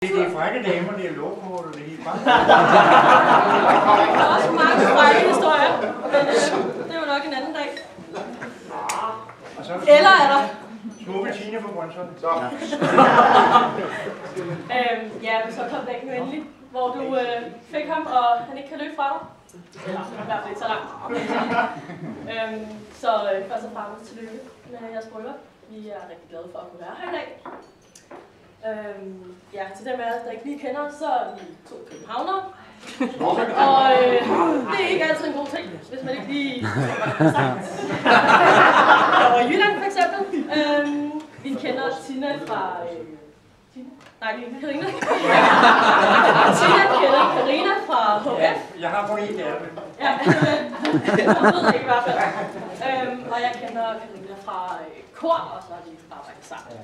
Det er frække damer, det er lovkort, og det er helt bare. Der er også mange frække historier, men det er jo nok en anden dag. Eller er der? Smukke Tine fra Brøndshøj. Ja, så kom dagen jo endelig, hvor du fik ham, og han ikke kan løbe fra dig. Eller i hvert fald ikke så langt. Så først og fremmest tillykke med jeres bryllup. Vi er rigtig glade for at kunne være her i dag. Ja, til dem af jer, der ikke lige kender os, så er vi to københavnere. Og det er ikke altid en god ting, hvis man ikke lige kommer sagt. Og i Jylland for eksempel. Vi kender Tina fra... Nej, det er Karina. Tina kender Karina fra HF. Jeg har kun en der. Ja, jeg ved det ikke i hvert fald. Og jeg kender Karina fra kor, og så har vi arbejdet sammen.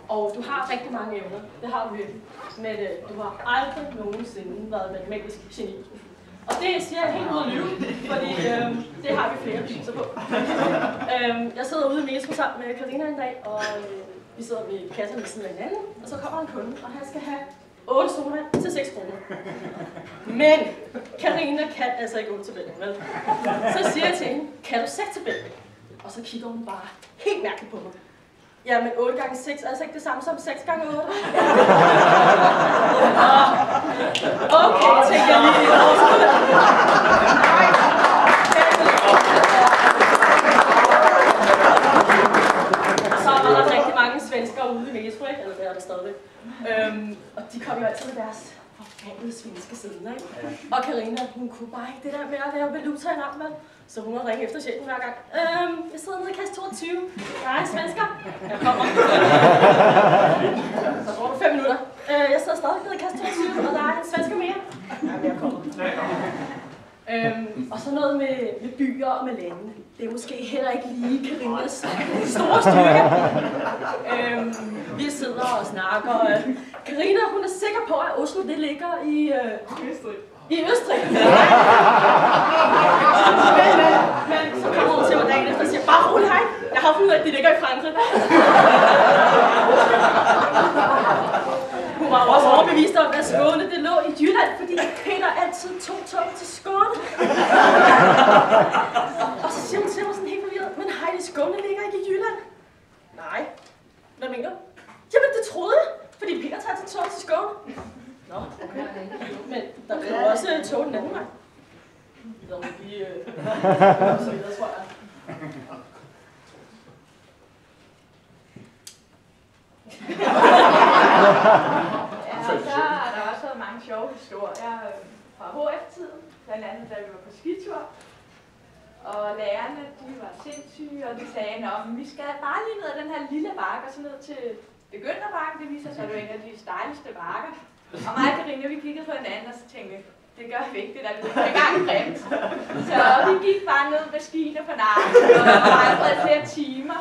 Og du har rigtig mange evner, det har du virkelig. Men du har aldrig nogensinde været matematisk geni. Og det siger jeg helt ud af lyve, fordi det har vi flere beviser på. Jeg sidder ude i metro sammen med Karina en dag, og vi sidder ved kasserne ved siden af hinanden, og så kommer en kunde, og han skal have 8 sodavand til 6 kroner. Men Karina kan altså ikke 8 tabellen, vel? Så siger jeg til hende, kan du 6 tabellen? Og så kigger hun bare helt mærkeligt på mig. Ja, men 8 gange 6 er altså ikke det samme som 6 gange 8. Okay, tænker jeg lige. Så var der rigtig mange svenskere ude i metro, ikke? Eller det er der stadigvæk. Og de kom jo altid med deres forfaldede svenske sider, ikke? Og Karina, hun kunne bare ikke det der med at lave valuta i navn, vel? Så hun må ringe efter chefen hver gang. Jeg sidder nede i kasse 22. Jeg er svensker. Jeg kommer. Så går du 5 minutter. Jeg sidder stadig nede i kasse 22, og der er en svensker mere. Ja, jeg kommer. Og så noget med byer og med lande. Det er måske heller ikke lige Karinas store styrke. Vi sidder og snakker. Karina, hun er sikker på, at Oslo det ligger i Østrig. I Østrig? Men så kommer hun til mig dagen efter og siger, bare rolig, hej. Jeg har fundet ud af, at de ligger i Frankrig. Hun var også overbevist om, at Skåne det lå i Jylland, fordi Peter altid tog toget til Skåne. Og så siger hun til mig sådan helt forvirret, men hej, Skåne ligger ikke i Jylland. Nej. Hvad mener du? Jamen, det troede jeg, fordi Peter tager til toget til Skåne. Nå, okay. Men der er jo også tog den anden vej. Der må blive så videre, tror jeg. Ja, så har der også været mange sjove historier fra HF-tiden, blandt andet da vi var på skitur. Og lærerne, de var sindssyge, og de sagde, at vi skal bare lige ned ad den her lille bakke, og så ned til begynderbakken. Det viser sig, at det var en af de stejligste bakker. Og mig og Karina, vi kiggede på hinanden, og så tænkte vi, det gør vi ikke, det der løb i gang bremt. Så vi gik bare ned med skiene på nakken, og vandrede flere timer,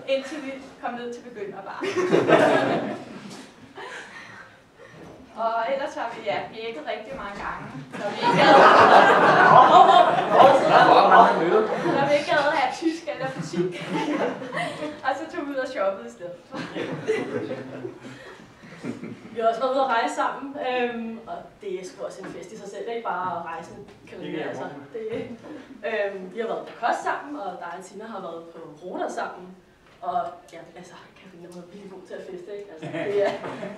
indtil vi kom ned til begynderbakken. Og ellers har vi bjækket rigtig mange gange, så vi ikke havde at have tysk eller fysik. Og så tog vi ud og shoppede i stedet. Vi har også været ude at rejse sammen, og det er sgu også en fest i sig selv, det er ikke bare at rejse, Karina, altså. Vi har været på kost sammen, og dig og Tina har været på ruter sammen. Og ja, altså, Karina må blive god til at feste, ikke? Altså,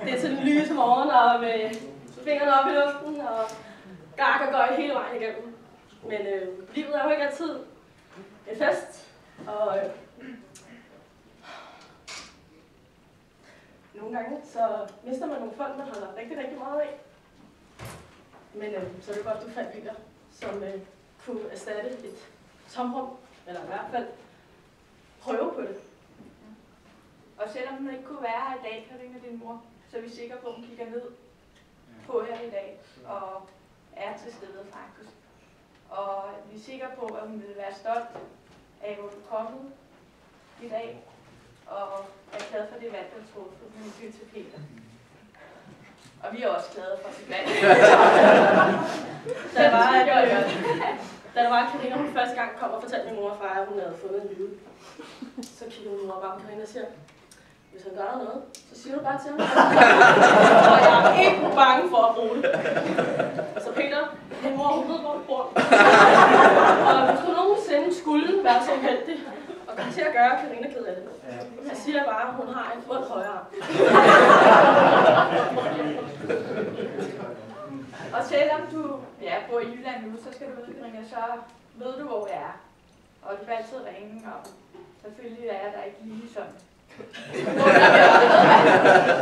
det er til den lyse morgen, og med fingrene op i luften, og gak og gøj hele vejen igennem. Men livet er jo ikke altid en fest, og nogle gange så mister man nogle folk, man holder rigtig, rigtig meget af. Men så er det godt, du fandt Peter, som kunne erstatte et tomrum, eller i hvert fald prøve på det. Og selvom hun ikke kunne være her i dag, Karina, din mor, så er vi sikre på, at hun kigger ned på her i dag og er til stede faktisk. Og vi er sikre på, at hun vil være stolt af, hvor du er kommet i dag, og er glad for det valg, du har truffet med hensyn til Peter. Og vi er også glade for det valg. Da der var Karina, hun første gang kom og fortalte min mor og far, at hun havde fundet en lyde, så kiggede min mor bare på Karina og siger, hvis han gør noget, så siger du bare til ham. Og jeg er ikke bange for at bruge det. Så Peter, din mor, hun ved, hvor du bor. Og hvis du nogensinde skulle være så uheldig og komme til at gøre Karina ked af det, så siger jeg bare, at hun har en ond højre arm. Og selvom du bor i Jylland nu, så skal du ud, Karina, så ved du, hvor jeg er. Og du kan altid ringe, og selvfølgelig er jeg der ikke lige sådan.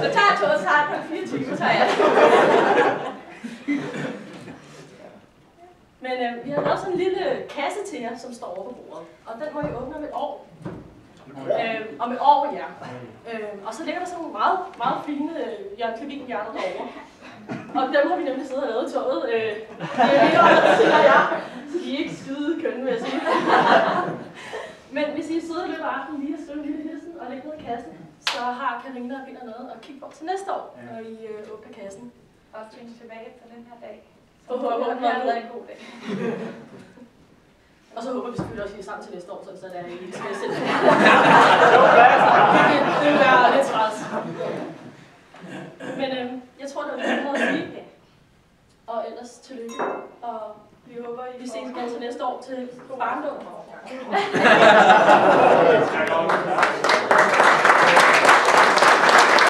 Så tager toget snart på 4 timer, så er jeg. Men vi har lavet sådan en lille kasse til jer, som står over på bordet. Og den må I åbne om et år. Om et år, ja. Og så ligger der sådan nogle meget, meget fine Jørgen Clevin-hjerter derovre. Og dem har vi nemlig siddet og lavet i toget. De er ikke skide kønne, vil jeg sige. Men hvis I sidder i løbet af aftenen lige og skriver en lille hilsen og lægger ned i kassen, så har Karina og Peter noget at kigge på til næste år, når I åbner kassen. Og tænke tilbage på den her dag. Så håber det har været en god dag. Og så håber vi selvfølgelig også, at I er sammen til næste år, så der er I skal selv. Det vil være lidt træls. Men jeg tror, det var det, jeg havde at sige. Og ellers tillykke. Og vi håber, I vi ses igen til næste år til barndom.